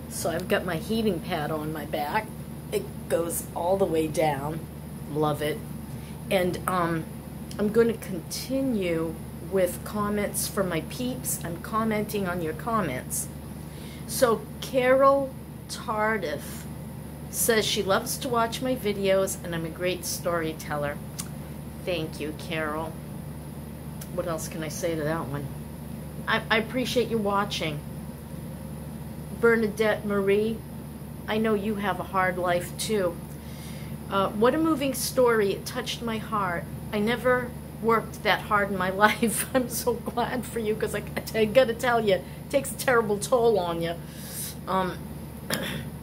So I've got my heating pad on my back. It goes all the way down. Love it. And I'm going to continue with comments from my peeps. I'm commenting on your comments. So Carol Tardif says she loves to watch my videos and I'm a great storyteller. Thank you, Carol. What else can I say to that one? I appreciate you watching. Bernadette Marie, I know you have a hard life too. What a moving story. It touched my heart. I never worked that hard in my life. I'm so glad for you because I gotta tell you, it takes a terrible toll on you.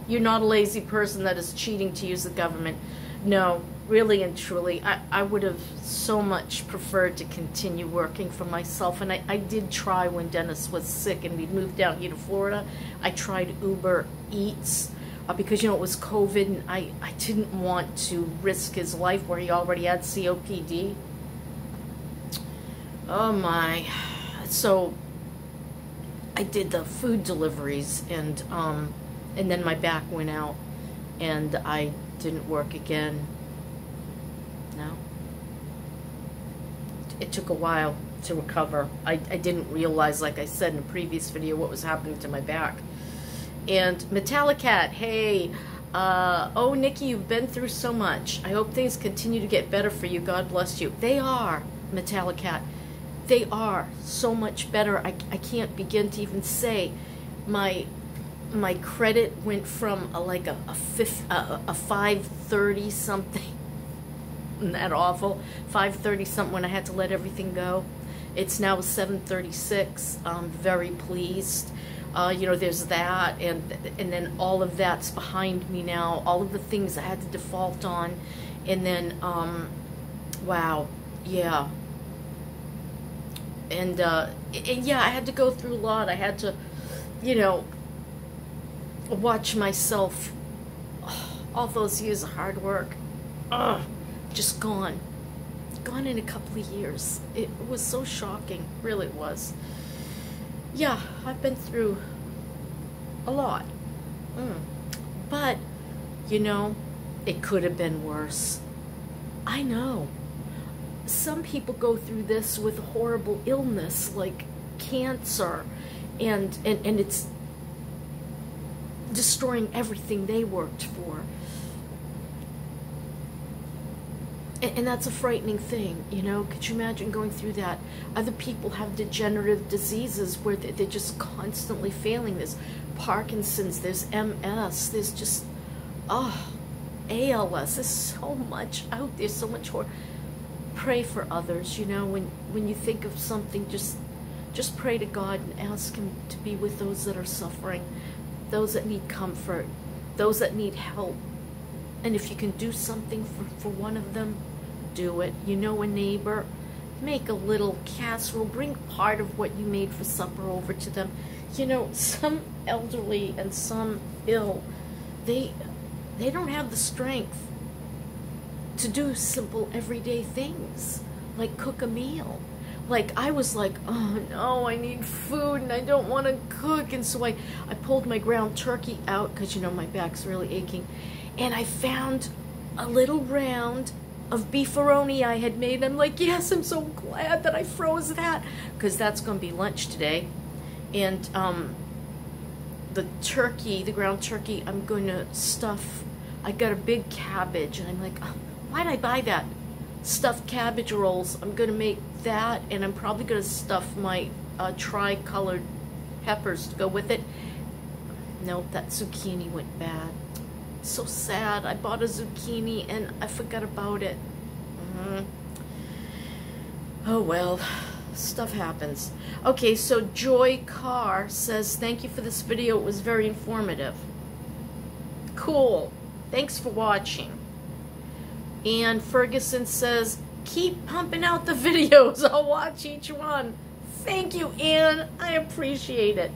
You're not a lazy person that is cheating to use the government. No, really and truly, I would have so much preferred to continue working for myself. And I did try when Dennis was sick and we moved down here to Florida. I tried Uber Eats because, you know, it was COVID and I didn't want to risk his life where he already had COPD. Oh my. So I did the food deliveries and then my back went out and I didn't work again. No. It took a while to recover. I didn't realize, like I said in a previous video, what was happening to my back. And Metallicat, hey, oh Nikki, you've been through so much. I hope things continue to get better for you. God bless you. They are, Metallicat. They are so much better. I can't begin to even say. My credit went from like a 530 something. Isn't that awful? 530 something when I had to let everything go. It's now 736. I'm very pleased. You know, there's that, and then all of that's behind me now. All of the things I had to default on, and then wow, yeah. And yeah, I had to go through a lot. I had to, you know, watch myself. All those years of hard work, just gone in a couple of years. It was so shocking, really it was. Yeah, I've been through a lot. But, you know, it could have been worse. I know. Some people go through this with a horrible illness like cancer, and it's destroying everything they worked for. And that's a frightening thing, you know. Could you imagine going through that? Other people have degenerative diseases where they're just constantly failing. There's Parkinson's, there's MS, there's just, ALS. There's so much out there, so much horror. Pray for others, you know. When you think of something, just pray to God and ask Him to be with those that are suffering, those that need comfort, those that need help. And if you can do something for one of them, do it. You know, a neighbor, make a little casserole, bring part of what you made for supper over to them. You know, some elderly and some ill, they don't have the strength to do simple everyday things, like cook a meal. Like, I was like, oh no, I need food and I don't want to cook. And so I pulled my ground turkey out because, you know, my back's really aching. And I found a little round of beefaroni I had made. I'm like, yes, I'm so glad that I froze that, because that's going to be lunch today. And the turkey, the ground turkey, I'm going to stuff. I got a big cabbage, and I'm like, oh, why'd I buy that? Stuffed cabbage rolls. I'm going to make that, and I'm probably going to stuff my tri-colored peppers to go with it. Nope, that zucchini went bad. So sad. I bought a zucchini and I forgot about it. Oh well, stuff happens. Okay, so Joy Carr says, thank you for this video. It was very informative. Cool. Thanks for watching. And Ferguson says, keep pumping out the videos. I'll watch each one. Thank you, Ann. I appreciate it.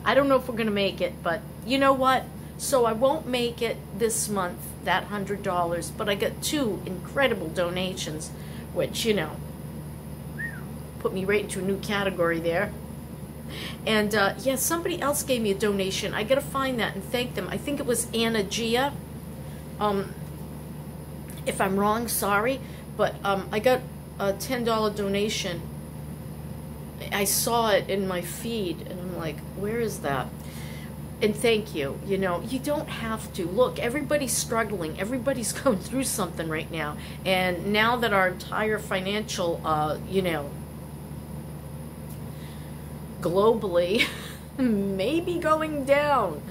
I don't know if we're going to make it, but you know what? So I won't make it this month, that $100, but I got 2 incredible donations, which, you know, put me right into a new category there. And yeah, somebody else gave me a donation. I gotta find that and thank them. I think it was Ana Gia. If I'm wrong, sorry, but I got a $10 donation. I saw it in my feed, and I'm like, where is that? And thank you. You know, you don't have to. Look, everybody's struggling. Everybody's going through something right now. And now that our entire financial, you know, globally, may be going down.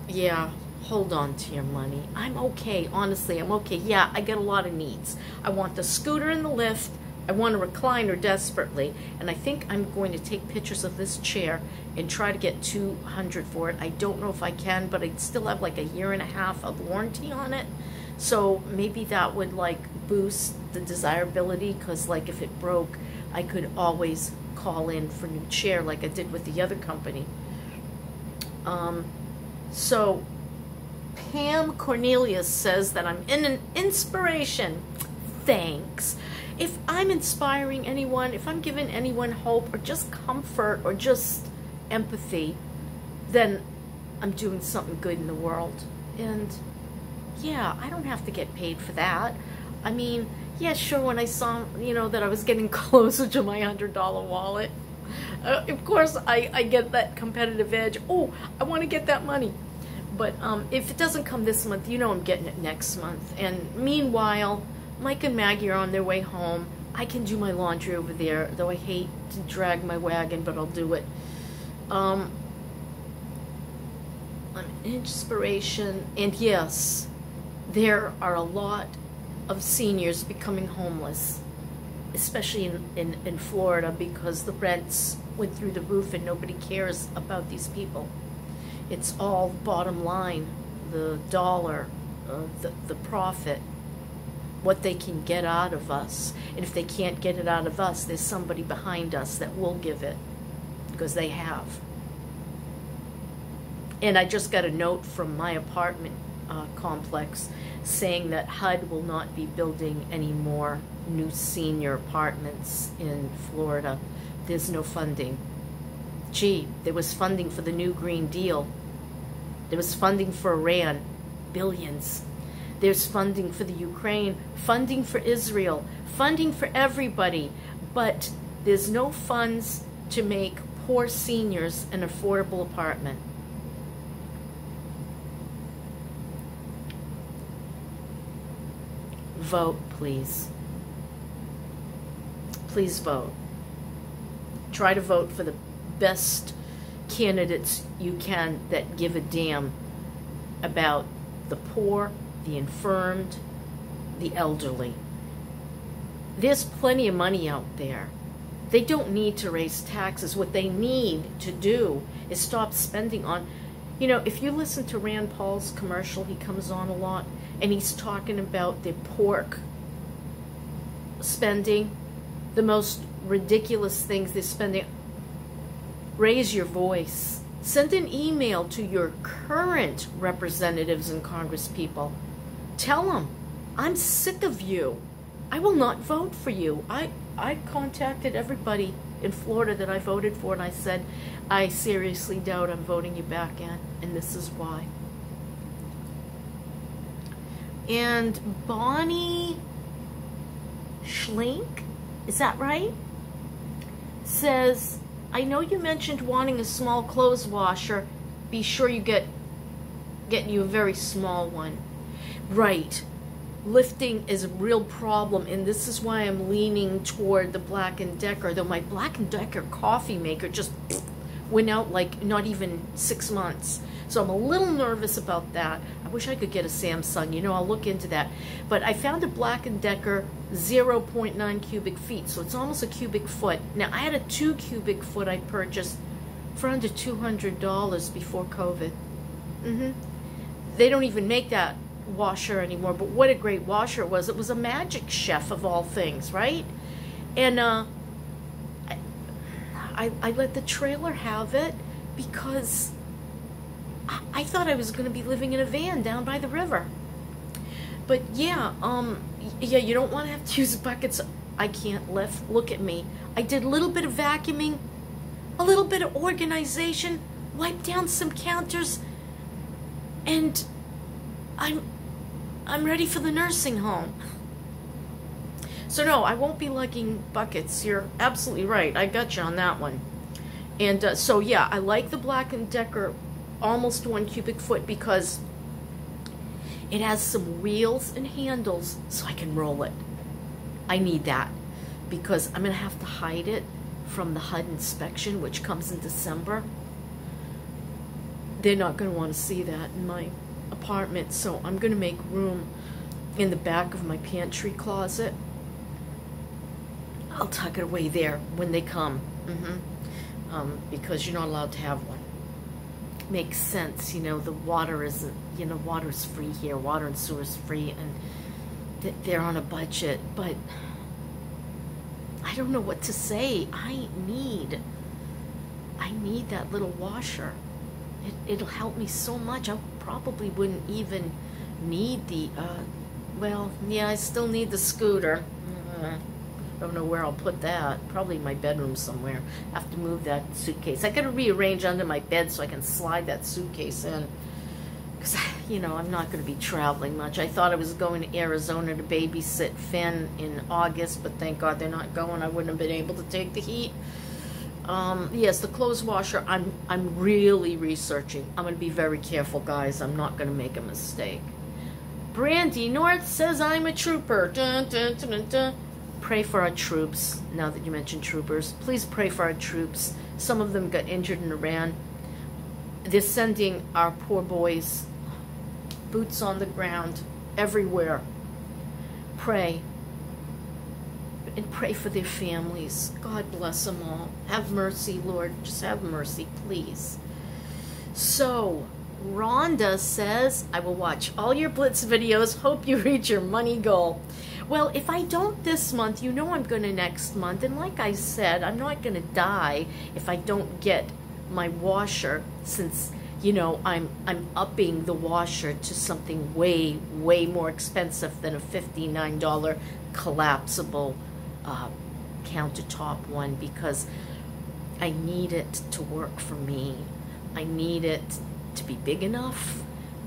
Yeah, hold on to your money. I'm okay. Honestly, I'm okay. Yeah, I get a lot of needs. I want the scooter and the lift. I want a recliner desperately, and I think I'm going to take pictures of this chair and try to get $200 for it. I don't know if I can, but I still have like a year and a half of warranty on it, so maybe that would like boost the desirability, because like if it broke, I could always call in for a new chair like I did with the other company. So Pam Cornelius says that I'm an inspiration. Thanks. If I'm inspiring anyone, if I'm giving anyone hope or just comfort or just empathy, then I'm doing something good in the world. And yeah, I don't have to get paid for that. I mean, yeah, sure, when I saw, you know, that I was getting closer to my $100 wallet, of course I get that competitive edge. Oh, I want to get that money. But if it doesn't come this month, you know I'm getting it next month. And meanwhile, Mike and Maggie are on their way home. I can do my laundry over there, though I hate to drag my wagon, but I'll do it. An inspiration, and yes, there are a lot of seniors becoming homeless, especially in Florida, because the rents went through the roof and nobody cares about these people. It's all bottom line, the dollar, the profit, what they can get out of us. And if they can't get it out of us, there's somebody behind us that will give it, because they have. And I just got a note from my apartment complex saying that HUD will not be building any more new senior apartments in Florida. There's no funding. Gee, there was funding for the new Green Deal. There was funding for Iran, billions. There's funding for the Ukraine, funding for Israel, funding for everybody, but there's no funds to make poor seniors an affordable apartment. Vote, please. Please vote. Try to vote for the best candidates you can that give a damn about the poor, the infirmed, the elderly. There's plenty of money out there. They don't need to raise taxes. What they need to do is stop spending on, you know, if you listen to Rand Paul's commercial, he comes on a lot, and he's talking about the pork spending, the most ridiculous things they're spending. Raise your voice. Send an email to your current representatives and congresspeople. Tell them, I'm sick of you. I will not vote for you. I contacted everybody in Florida that I voted for, and I said, I seriously doubt I'm voting you back in, and this is why. And Bonnie Schlink, is that right? Says, I know you mentioned wanting a small clothes washer. Be sure you get you a very small one. Right. Lifting is a real problem, and this is why I'm leaning toward the Black & Decker, though my Black & Decker coffee maker just went out like not even 6 months. So I'm a little nervous about that. I wish I could get a Samsung. You know, I'll look into that. But I found a Black & Decker 0.9 cubic feet, so it's almost a cubic foot. Now, I had a 2 cubic foot I purchased for under $200 before COVID. They don't even make that washer anymore, but what a great washer it was. It was a Magic Chef of all things, right? And I let the trailer have it because I thought I was going to be living in a van down by the river. But yeah, yeah, you don't want to have to use buckets. I can't lift. Look at me. I did a little bit of vacuuming. a little bit of organization, wipe down some counters, and I'm ready for the nursing home. So no, I won't be lugging buckets. You're absolutely right. I got you on that one. And so yeah, I like the Black & Decker almost 1 cubic foot because it has some wheels and handles so I can roll it. I need that because I'm going to have to hide it from the HUD inspection, which comes in December. They're not going to want to see that in my apartment, so I'm going to make room in the back of my pantry closet. I'll tuck it away there when they come, because you're not allowed to have one. Makes sense, you know, the water isn't, you know, water's free here, water and sewer's free, and they're on a budget, but I don't know what to say. I need that little washer. It'll help me so much. I probably wouldn't even need the, well, yeah, I still need the scooter. I don't know where I'll put that. Probably in my bedroom somewhere. I have to move that suitcase. I gotta rearrange under my bed so I can slide that suitcase in. Because, you know, I'm not going to be traveling much. I thought I was going to Arizona to babysit Finn in August, but thank God they're not going. I wouldn't have been able to take the heat. Yes, the clothes washer, I'm really researching. I'm going to be very careful, guys. I'm not going to make a mistake. Brandy North says I'm a trooper. Dun, dun, dun, dun, dun. Pray for our troops. Now that you mentioned troopers, please pray for our troops. Some of them got injured in Iran. They're sending our poor boys boots on the ground everywhere. Pray. And pray for their families. God bless them all. Have mercy, Lord. Just have mercy, please. So, Rhonda says, I will watch all your Blitz videos. Hope you reach your money goal. Well, if I don't this month, you know I'm going to next month. And like I said, I'm not going to die if I don't get my washer, since, you know, I'm upping the washer to something way more expensive than a $59 collapsible countertop one, because I need it to work for me. I need it to be big enough.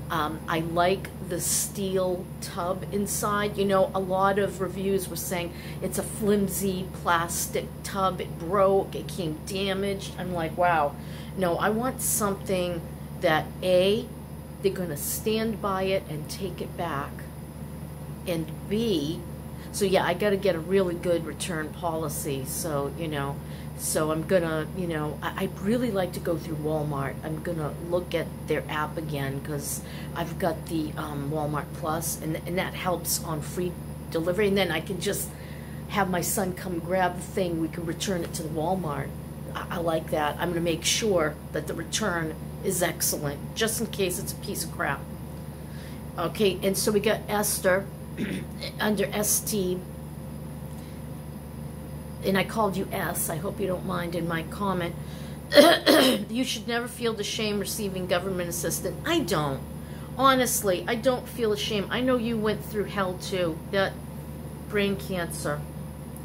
I like the steel tub inside. You know, a lot of reviews were saying it's a flimsy plastic tub. It broke, it came damaged. I'm like, wow. No, I want something that A, they're going to stand by it and take it back. And B, so yeah, I got to get a really good return policy. So, you know, so I'm going to, you know, I'd really like to go through Walmart. I'm going to look at their app again because I've got the Walmart Plus, and that helps on free delivery. And then I can just have my son come grab the thing. We can return it to the Walmart. I like that. I'm going to make sure that the return is excellent, just in case it's a piece of crap. Okay, and so we got Esther under ST, and I called you S. I hope you don't mind in my comment. You should never feel ashamed receiving government assistance. I don't. Honestly, I don't feel ashamed. I know you went through hell too. That brain cancer.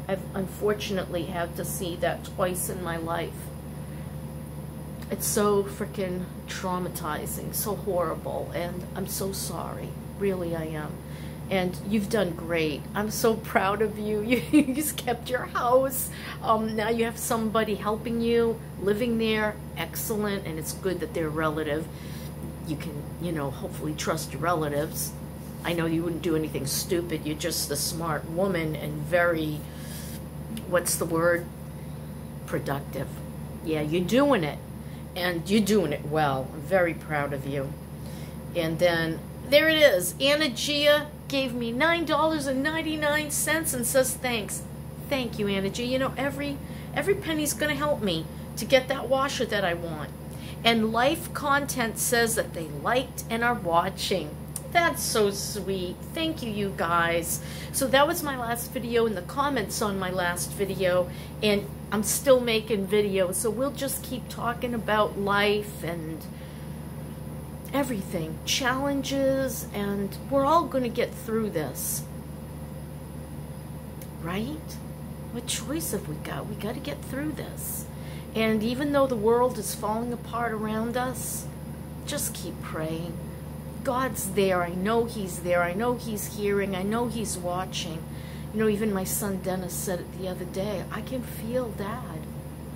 I've unfortunately had to see that twice in my life. It's so freaking traumatizing, so horrible, and I'm so sorry. Really, I am. And you've done great. I'm so proud of you. You just kept your house. Now you have somebody helping you, living there. Excellent, and it's good that they're a relative. You can, you know, hopefully trust your relatives. I know you wouldn't do anything stupid. You're just a smart woman and very, what's the word? Productive. Yeah, you're doing it. And you're doing it well. I'm very proud of you. And then, there it is. Ana Gia gave me $9.99 and says thanks. Thank you, Ana Gia. You know, every penny's going to help me to get that washer that I want. And Life Content says that they liked and are watching. That's so sweet. Thank you, you guys. So that was my last video, and the comments on my last video, and I'm still making videos, so we'll just keep talking about life and everything, challenges, and we're all going to get through this, right? What choice have we got? We got to get through this. And even though the world is falling apart around us, just keep praying. God's there. I know He's there. I know He's hearing. I know He's watching. You know, even my son Dennis said it the other day. I can feel Dad.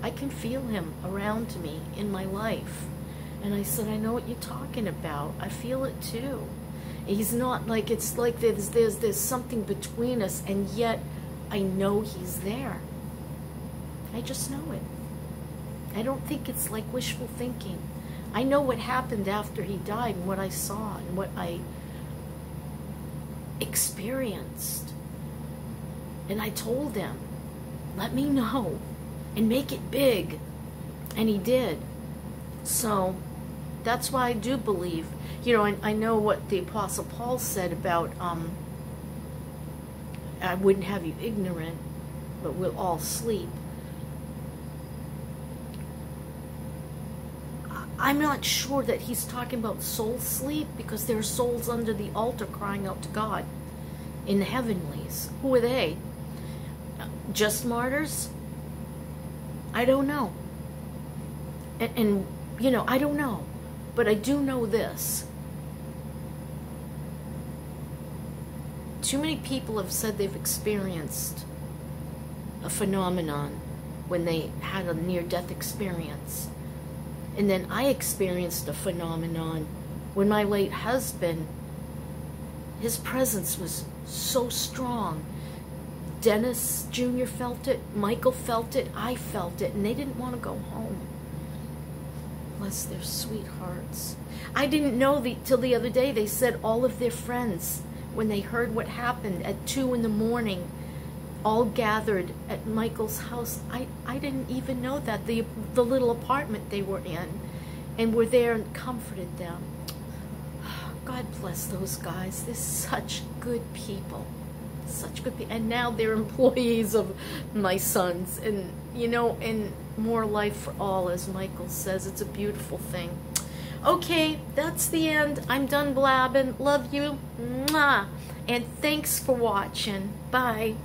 I can feel Him around me in my life. And I said, I know what you're talking about. I feel it too. He's not like, it's like there's something between us, and yet I know He's there. I just know it. I don't think it's like wishful thinking. I know what happened after he died and what I saw and what I experienced. And I told him, let me know and make it big. And he did. So that's why I do believe. You know, I know what the Apostle Paul said about, I wouldn't have you ignorant, but we'll all sleep. I'm not sure that he's talking about soul sleep, because there are souls under the altar crying out to God in the heavenlies. Who are they? Just martyrs? I don't know. And you know, I don't know. But I do know this. Too many people have said they've experienced a phenomenon when they had a near-death experience. And then I experienced a phenomenon when my late husband, his presence was so strong. Dennis Jr. felt it, Michael felt it, I felt it, and they didn't want to go home. Bless their sweethearts. I didn't know till the other day. They said all of their friends, when they heard what happened at 2 in the morning, all gathered at Michael's house. I didn't even know that. The little apartment they were in, and were there and comforted them. God bless those guys. They're such good people. Such good people. And now they're employees of my sons. And, you know, and more life for all, as Michael says. It's a beautiful thing. Okay, that's the end. I'm done blabbing. Love you. Mwah. And thanks for watching. Bye.